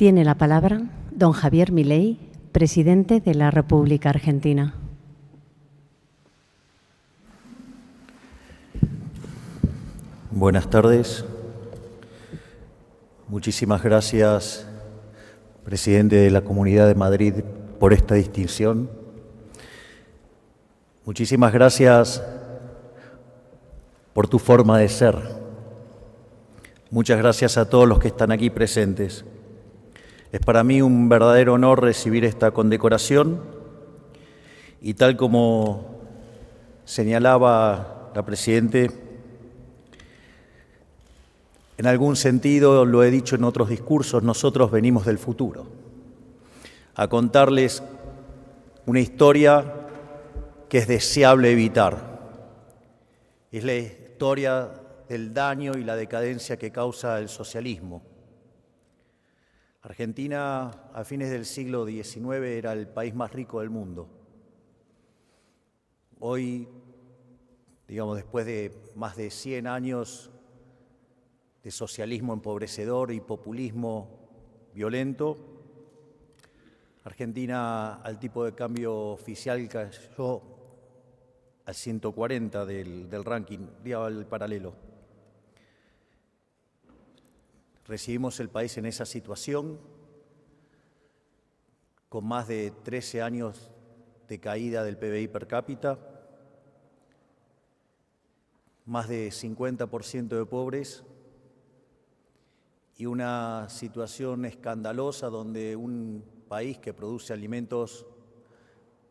Tiene la palabra don Javier Milei, presidente de la República Argentina. Buenas tardes. Muchísimas gracias, presidente de la Comunidad de Madrid, por esta distinción. Muchísimas gracias por tu forma de ser. Muchas gracias a todos los que están aquí presentes. Es para mí un verdadero honor recibir esta condecoración y tal como señalaba la Presidente, en algún sentido, lo he dicho en otros discursos, nosotros venimos del futuro a contarles una historia que es deseable evitar. Es la historia del daño y la decadencia que causa el socialismo. Argentina, a fines del siglo XIX, era el país más rico del mundo. Hoy, después de más de 100 años de socialismo empobrecedor y populismo violento, Argentina, al tipo de cambio oficial, cayó al 140 del ranking, al paralelo. Recibimos el país en esa situación, con más de 13 años de caída del PBI per cápita, más de 50% de pobres y una situación escandalosa donde un país que produce alimentos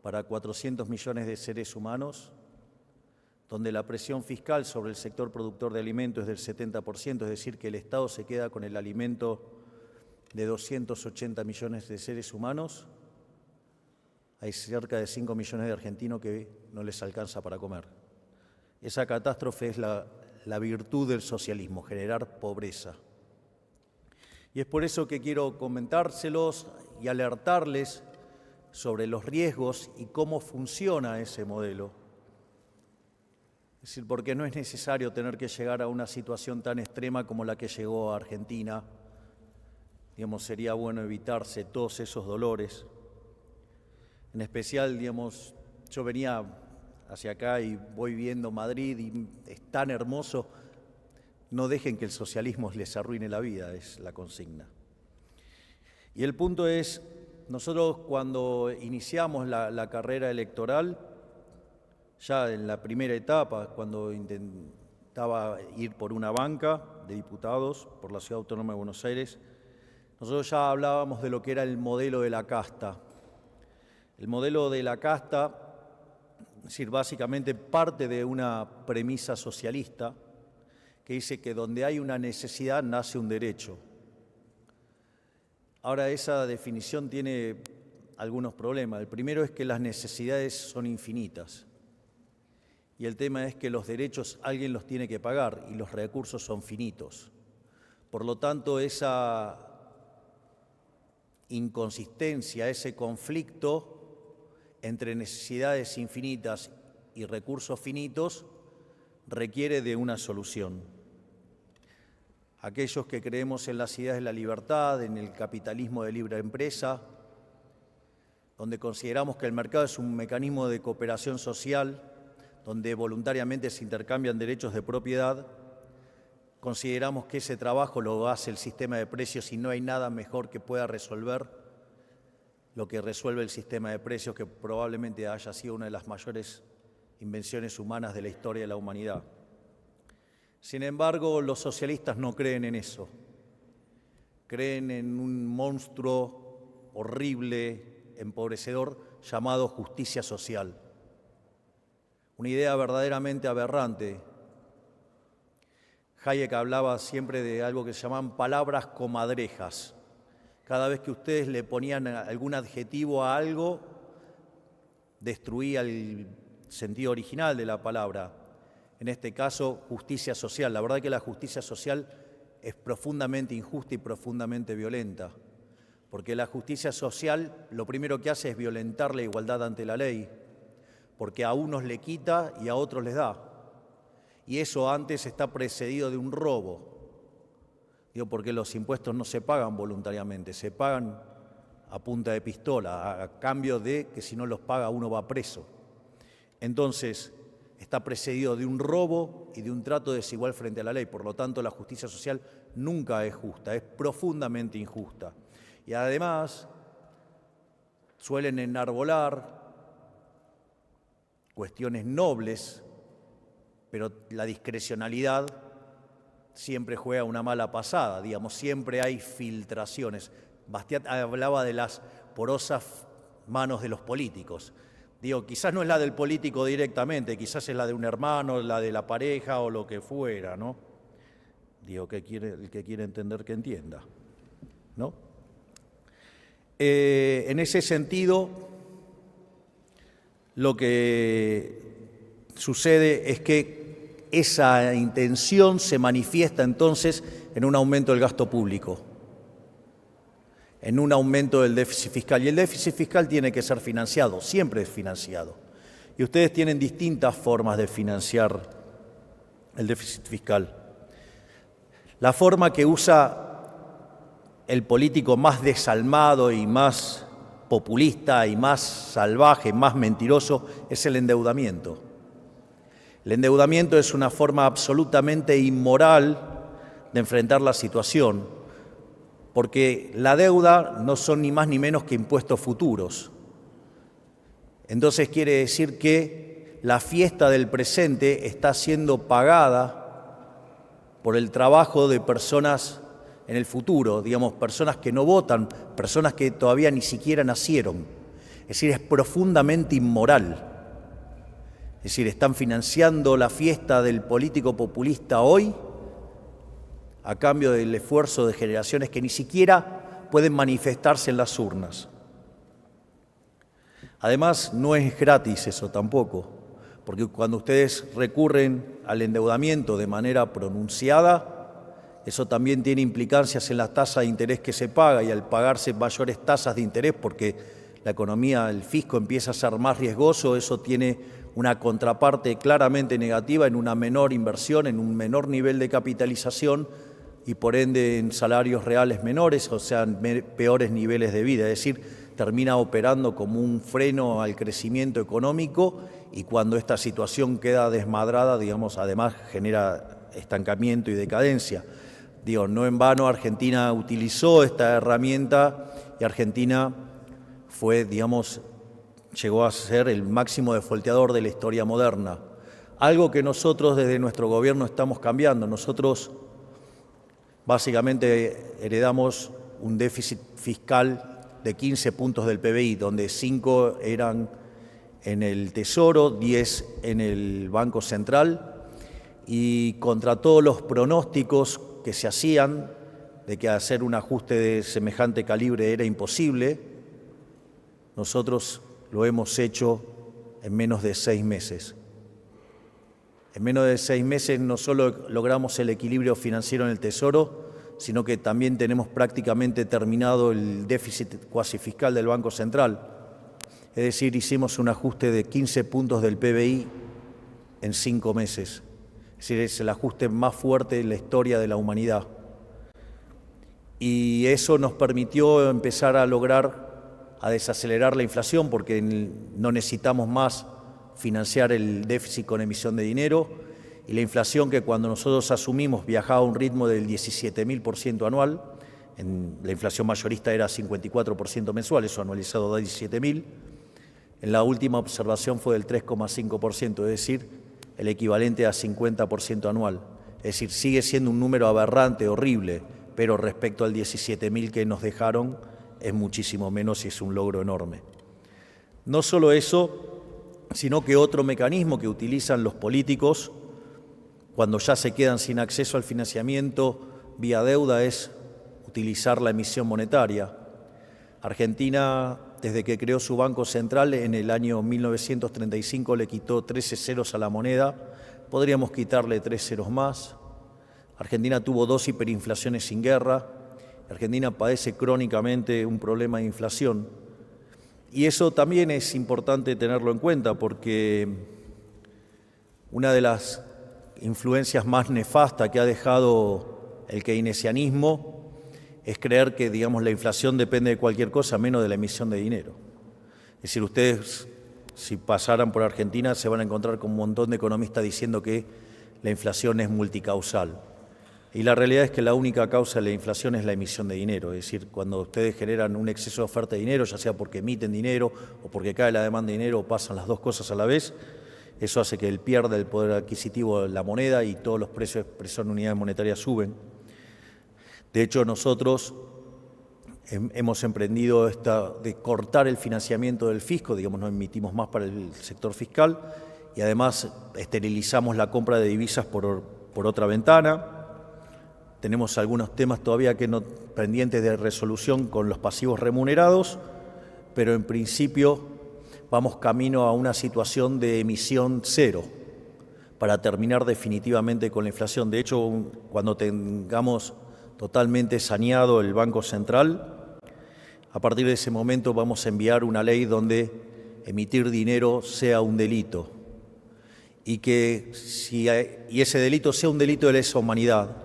para 400 millones de seres humanos, donde la presión fiscal sobre el sector productor de alimentos es del 70%, es decir, que el Estado se queda con el alimento de 280 millones de seres humanos, hay cerca de 5 millones de argentinos que no les alcanza para comer. Esa catástrofe es la virtud del socialismo, generar pobreza. Y es por eso que quiero comentárselos y alertarles sobre los riesgos y cómo funciona ese modelo. Es decir, porque no es necesario tener que llegar a una situación tan extrema como la que llegó a Argentina. Sería bueno evitarse todos esos dolores. En especial, yo venía hacia acá y voy viendo Madrid y es tan hermoso. No dejen que el socialismo les arruine la vida, es la consigna. Y el punto es, nosotros cuando iniciamos la carrera electoral, ya en la primera etapa, cuando intentaba ir por una banca de diputados por la Ciudad Autónoma de Buenos Aires, nosotros ya hablábamos de lo que era el modelo de la casta. El modelo de la casta, es decir, básicamente parte de una premisa socialista que dice que donde hay una necesidad nace un derecho. Ahora, esa definición tiene algunos problemas. El primero es que las necesidades son infinitas. Y el tema es que los derechos alguien los tiene que pagar y los recursos son finitos. Por lo tanto, esa inconsistencia, ese conflicto entre necesidades infinitas y recursos finitos requiere de una solución. Aquellos que creemos en las ideas de la libertad, en el capitalismo de libre empresa, donde consideramos que el mercado es un mecanismo de cooperación social, donde voluntariamente se intercambian derechos de propiedad, consideramos que ese trabajo lo hace el sistema de precios y no hay nada mejor que pueda resolver lo que resuelve el sistema de precios, que probablemente haya sido una de las mayores invenciones humanas de la historia de la humanidad. Sin embargo, los socialistas no creen en eso. Creen en un monstruo horrible, empobrecedor, llamado justicia social. Una idea verdaderamente aberrante. Hayek hablaba siempre de algo que se llamaban palabras comadrejas. Cada vez que ustedes le ponían algún adjetivo a algo, destruía el sentido original de la palabra. En este caso, justicia social. La verdad que la justicia social es profundamente injusta y profundamente violenta, porque la justicia social lo primero que hace es violentar la igualdad ante la ley, porque a unos le quita y a otros les da. Y eso antes está precedido de un robo, Digo, porque los impuestos no se pagan voluntariamente, se pagan a punta de pistola, a cambio de que si no los paga uno va preso. Entonces, está precedido de un robo y de un trato desigual frente a la ley. Por lo tanto, la justicia social nunca es justa, es profundamente injusta. Y además, suelen enarbolar cuestiones nobles, pero la discrecionalidad siempre juega una mala pasada, digamos, siempre hay filtraciones. Bastiat hablaba de las porosas manos de los políticos. Digo, quizás no es la del político directamente, quizás es la de un hermano, la de la pareja o lo que fuera, ¿no? Digo, el que quiere entender que entienda, ¿no? En ese sentido, lo que sucede es que esa intención se manifiesta entonces en un aumento del gasto público, en un aumento del déficit fiscal. Y el déficit fiscal tiene que ser financiado, siempre es financiado. Y ustedes tienen distintas formas de financiar el déficit fiscal. La forma que usa el político más desalmado y más populista y más salvaje, más mentiroso, es el endeudamiento. El endeudamiento es una forma absolutamente inmoral de enfrentar la situación, porque la deuda no son ni más ni menos que impuestos futuros. Entonces quiere decir que la fiesta del presente está siendo pagada por el trabajo de personas en el futuro, digamos, personas que no votan, personas que todavía ni siquiera nacieron. Es decir, es profundamente inmoral. Es decir, están financiando la fiesta del político populista hoy a cambio del esfuerzo de generaciones que ni siquiera pueden manifestarse en las urnas. Además, no es gratis eso tampoco, porque cuando ustedes recurren al endeudamiento de manera pronunciada, eso también tiene implicancias en la tasa de interés que se paga, y al pagarse mayores tasas de interés porque la economía, el fisco empieza a ser más riesgoso, eso tiene una contraparte claramente negativa en una menor inversión, en un menor nivel de capitalización y por ende en salarios reales menores, o sea, en peores niveles de vida. Es decir, termina operando como un freno al crecimiento económico, y cuando esta situación queda desmadrada, digamos, además genera estancamiento y decadencia. Digo, no en vano Argentina utilizó esta herramienta y Argentina fue, digamos, llegó a ser el máximo defolteador de la historia moderna. Algo que nosotros desde nuestro gobierno estamos cambiando. Nosotros básicamente heredamos un déficit fiscal de 15 puntos del PBI, donde 5 eran en el Tesoro, 10 en el Banco Central, y contra todos los pronósticos que se hacían de que hacer un ajuste de semejante calibre era imposible, nosotros lo hemos hecho en menos de 6 meses. En menos de 6 meses no solo logramos el equilibrio financiero en el Tesoro, sino que también tenemos prácticamente terminado el déficit cuasi fiscal del Banco Central. Es decir, hicimos un ajuste de 15 puntos del PBI en 5 meses. Es decir, es el ajuste más fuerte en la historia de la humanidad. Y eso nos permitió empezar a lograr, a desacelerar la inflación, porque no necesitamos más financiar el déficit con emisión de dinero, y la inflación, que cuando nosotros asumimos viajaba a un ritmo del 17.000% anual, la inflación mayorista era 54% mensual, eso anualizado da 17.000, en la última observación fue del 3,5%, es decir, el equivalente a 50% anual. Es decir, sigue siendo un número aberrante, horrible, pero respecto al 17.000 que nos dejaron es muchísimo menos y es un logro enorme. No solo eso, sino que otro mecanismo que utilizan los políticos cuando ya se quedan sin acceso al financiamiento vía deuda es utilizar la emisión monetaria. Argentina, desde que creó su Banco Central en el año 1935, le quitó 13 ceros a la moneda, podríamos quitarle 3 ceros más. Argentina tuvo 2 hiperinflaciones sin guerra. Argentina padece crónicamente un problema de inflación. Y eso también es importante tenerlo en cuenta, porque una de las influencias más nefastas que ha dejado el keynesianismo es creer que, digamos, la inflación depende de cualquier cosa menos de la emisión de dinero. Es decir, ustedes, si pasaran por Argentina, se van a encontrar con un montón de economistas diciendo que la inflación es multicausal. Y la realidad es que la única causa de la inflación es la emisión de dinero. Es decir, cuando ustedes generan un exceso de oferta de dinero, ya sea porque emiten dinero o porque cae la demanda de dinero o pasan las dos cosas a la vez, eso hace que él pierda el poder adquisitivo de la moneda y todos los precios de expresión de unidades monetarias suben. De hecho, nosotros hemos emprendido de cortar el financiamiento del fisco, digamos, no emitimos más para el sector fiscal y además esterilizamos la compra de divisas por otra ventana. Tenemos algunos temas todavía pendientes de resolución con los pasivos remunerados, pero en principio vamos camino a una situación de emisión cero para terminar definitivamente con la inflación. De hecho, cuando tengamos totalmente saneado el Banco Central, a partir de ese momento vamos a enviar una ley donde emitir dinero sea un delito y ese delito sea un delito de lesa humanidad.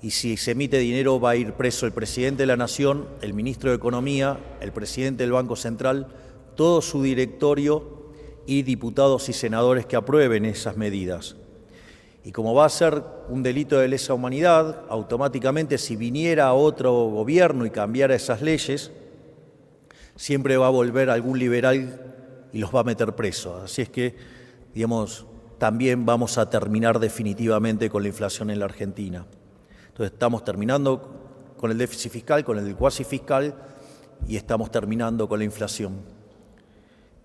Y si se emite dinero va a ir preso el presidente de la Nación, el ministro de Economía, el presidente del Banco Central, todo su directorio y diputados y senadores que aprueben esas medidas. Y como va a ser un delito de lesa humanidad, automáticamente si viniera otro gobierno y cambiara esas leyes, siempre va a volver algún liberal y los va a meter presos. Así es que, digamos, también vamos a terminar definitivamente con la inflación en la Argentina. Entonces estamos terminando con el déficit fiscal, con el cuasi fiscal y estamos terminando con la inflación.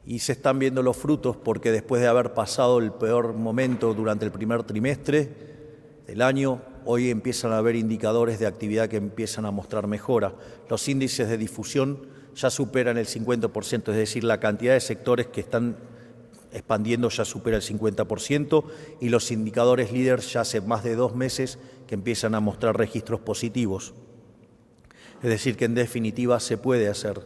Y se están viendo los frutos porque después de haber pasado el peor momento durante el primer trimestre del año, hoy empiezan a haber indicadores de actividad que empiezan a mostrar mejora. Los índices de difusión ya superan el 50%, es decir, la cantidad de sectores que están expandiendo ya supera el 50% y los indicadores líderes ya hace más de 2 meses que empiezan a mostrar registros positivos. Es decir, que en definitiva se puede hacer.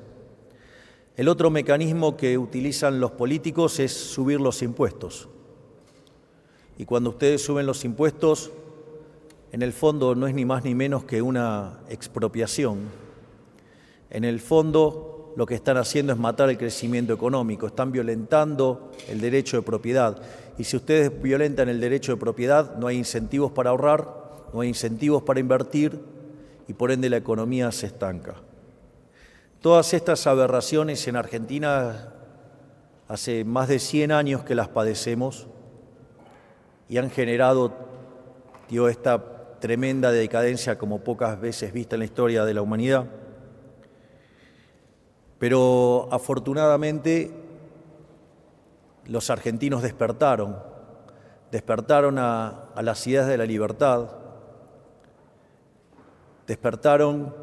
El otro mecanismo que utilizan los políticos es subir los impuestos. Y cuando ustedes suben los impuestos, en el fondo no es ni más ni menos que una expropiación. En el fondo lo que están haciendo es matar el crecimiento económico, están violentando el derecho de propiedad. Y si ustedes violentan el derecho de propiedad, no hay incentivos para ahorrar, no hay incentivos para invertir y por ende la economía se estanca. Todas estas aberraciones en Argentina hace más de 100 años que las padecemos y han generado esta tremenda decadencia como pocas veces vista en la historia de la humanidad. Pero afortunadamente los argentinos despertaron a las ideas de la libertad, despertaron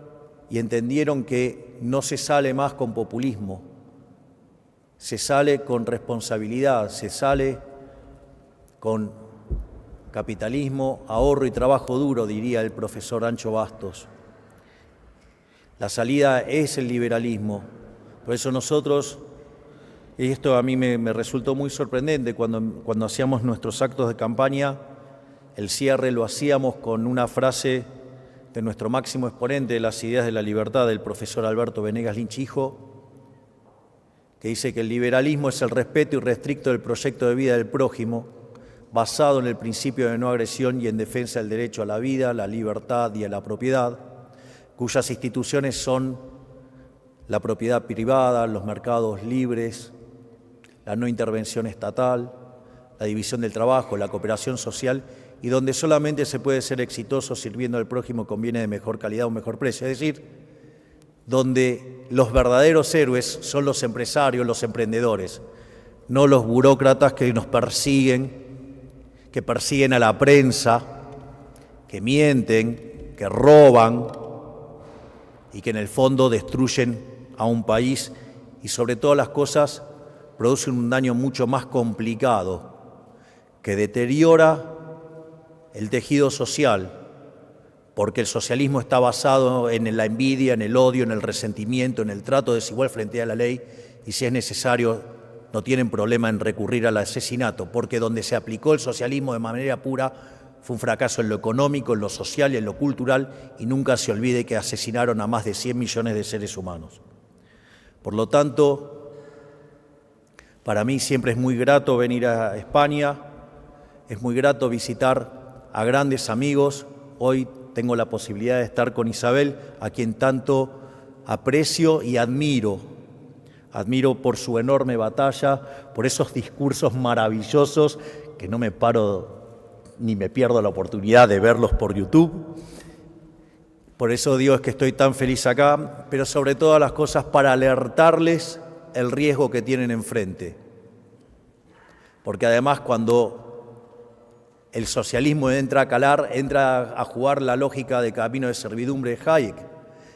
y entendieron que no se sale más con populismo, se sale con responsabilidad, se sale con capitalismo, ahorro y trabajo duro, diría el profesor Ancho Bastos. La salida es el liberalismo. Por eso nosotros, y esto a mí me resultó muy sorprendente, cuando hacíamos nuestros actos de campaña, el cierre lo hacíamos con una frase de nuestro máximo exponente de las ideas de la libertad, del profesor Alberto Venegas Lynch hijo, que dice que el liberalismo es el respeto irrestricto del proyecto de vida del prójimo, basado en el principio de no agresión y en defensa del derecho a la vida, la libertad y a la propiedad, cuyas instituciones son la propiedad privada, los mercados libres, la no intervención estatal, la división del trabajo, la cooperación social y donde solamente se puede ser exitoso sirviendo al prójimo con bienes de mejor calidad o mejor precio. Es decir, donde los verdaderos héroes son los empresarios, los emprendedores, no los burócratas que nos persiguen, que persiguen a la prensa, que mienten, que roban y que en el fondo destruyen a un país y sobre todas las cosas producen un daño mucho más complicado que deteriora el tejido social, porque el socialismo está basado en la envidia, en el odio, en el resentimiento, en el trato desigual frente a la ley y si es necesario no tienen problema en recurrir al asesinato, porque donde se aplicó el socialismo de manera pura fue un fracaso en lo económico, en lo social y en lo cultural, y nunca se olvide que asesinaron a más de 100 millones de seres humanos. Por lo tanto, para mí siempre es muy grato venir a España, es muy grato visitar a grandes amigos. Hoy tengo la posibilidad de estar con Isabel, a quien tanto aprecio y admiro. Admiro por su enorme batalla, por esos discursos maravillosos que no me paro ni me pierdo la oportunidad de verlos por YouTube. Por eso digo es que estoy tan feliz acá, pero sobre todas las cosas para alertarles el riesgo que tienen enfrente. Porque además cuando el socialismo entra a calar, entra a jugar la lógica de camino de servidumbre de Hayek.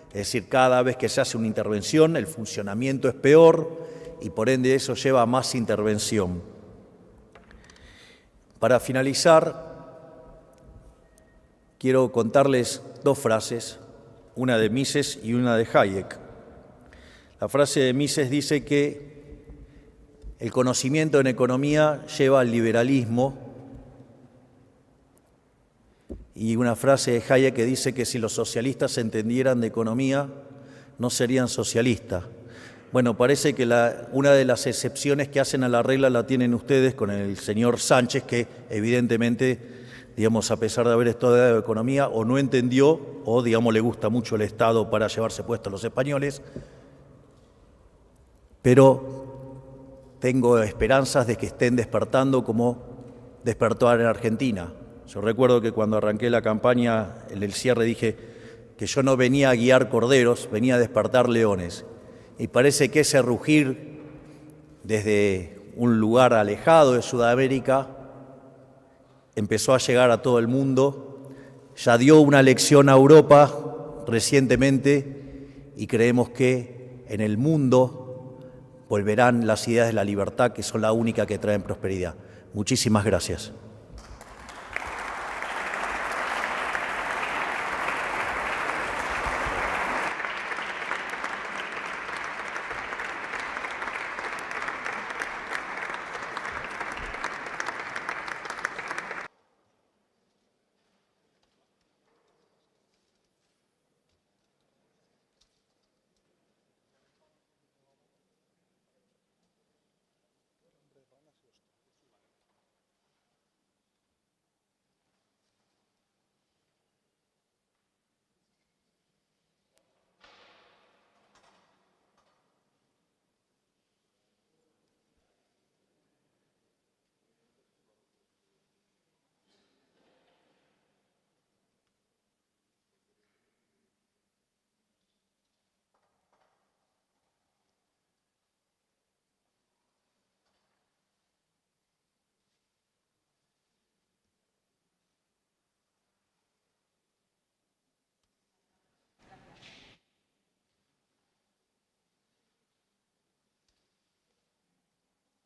Es decir, cada vez que se hace una intervención, el funcionamiento es peor y por ende eso lleva a más intervención. Para finalizar, quiero contarles dos frases, una de Mises y una de Hayek. La frase de Mises dice que el conocimiento en economía lleva al liberalismo, y una frase de Hayek que dice que si los socialistas entendieran de economía, no serían socialistas. Bueno, parece que una de las excepciones que hacen a la regla la tienen ustedes con el señor Sánchez, que evidentemente, digamos, a pesar de haber estudiado economía, o no entendió, o, digamos, le gusta mucho el Estado para llevarse puesto a los españoles, pero tengo esperanzas de que estén despertando como despertó en Argentina. Yo recuerdo que cuando arranqué la campaña, en el cierre dije que yo no venía a guiar corderos, venía a despertar leones. Y parece que ese rugir desde un lugar alejado de Sudamérica empezó a llegar a todo el mundo, ya dio una lección a Europa recientemente y creemos que en el mundo volverán las ideas de la libertad, que son la única que traen prosperidad. Muchísimas gracias.